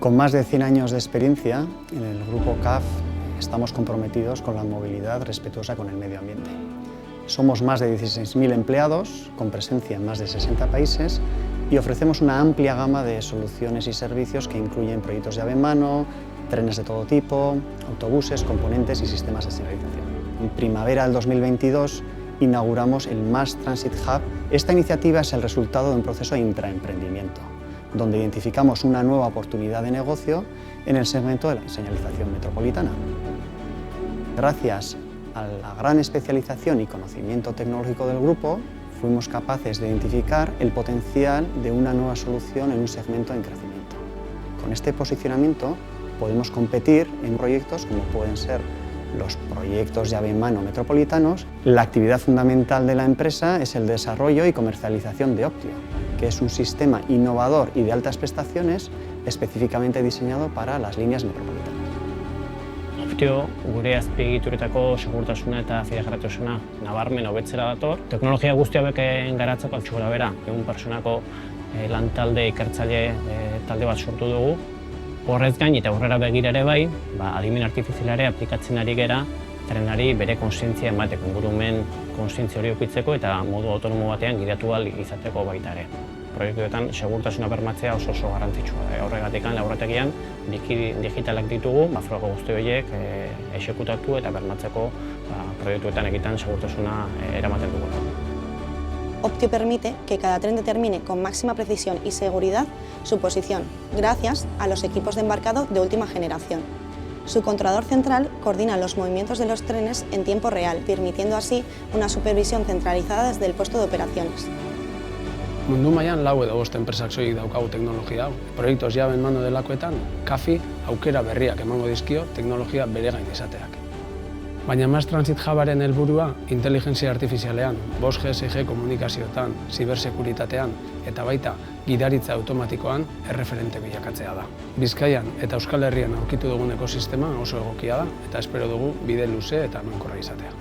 Con más de 100 años de experiencia, en el Grupo CAF estamos comprometidos con la movilidad respetuosa con el medio ambiente. Somos más de 16.000 empleados, con presencia en más de 60 países, y ofrecemos una amplia gama de soluciones y servicios que incluyen proyectos llave en mano, trenes de todo tipo, autobuses, componentes y sistemas de señalización. En primavera del 2022 inauguramos el Mass Transit Hub. Esta iniciativa es el resultado de un proceso de intraemprendimiento, donde identificamos una nueva oportunidad de negocio en el segmento de la señalización metropolitana. Gracias a la gran especialización y conocimiento tecnológico del grupo, fuimos capaces de identificar el potencial de una nueva solución en un segmento en crecimiento. Con este posicionamiento podemos competir en proyectos como pueden ser los proyectos llave en mano metropolitanos. La actividad fundamental de la empresa es el desarrollo y comercialización de Optio, que es un sistema innovador y de altas prestaciones específicamente diseñado para las líneas metropolitanas. Optio, gure azpiegituretako segurtasuna eta fidagarritasuna nabarmen hobetzera dator. Teknologia guzti hauek garatzeko altxura bera, egun pertsonako lantalde ikertzaile talde bat sortu dugu. Horrez gain eta aurrera begira ere bai, adimen artifizialare aplikatzen ari gera trenari bere kontzientzia emateko, ingurumen kontzientzia hori edukitzeko eta modu autonomo batean gidatu ahal izateko baita ere. Proiektuetan segurtasuna bermatzea oso garrantzitsua da. Horregatik laborategian digitalak ditugu, froga guzti horiek exekutatu eta bermatzeko proiektuetan egiten segurtasuna eramaten dugu. Optio permite que cada tren determine con máxima precisión y seguridad su posición, gracias a los equipos de embarcado de última generación. Su controlador central coordina los movimientos de los trenes en tiempo real, permitiendo así una supervisión centralizada desde el puesto de operaciones. Mundu mailan 4 edo 5 enpresak soilik daukagu teknologia hau. Proiektos llave en mano delakoetan, CAFi aukera berriak emango dizkio teknologia bere gain izateak. Baina Mass Transit Hubaren helburua inteligentzia artifizialean, 5G, 6G komunikazioetan, zibersekuritatean eta baita gidaritza automatikoan erreferente bilakatzea da. Bizkaian eta Euskal Herrian aurkitu dugun ekosistema oso egokia da eta espero dugu bide luze eta emankorra izatea.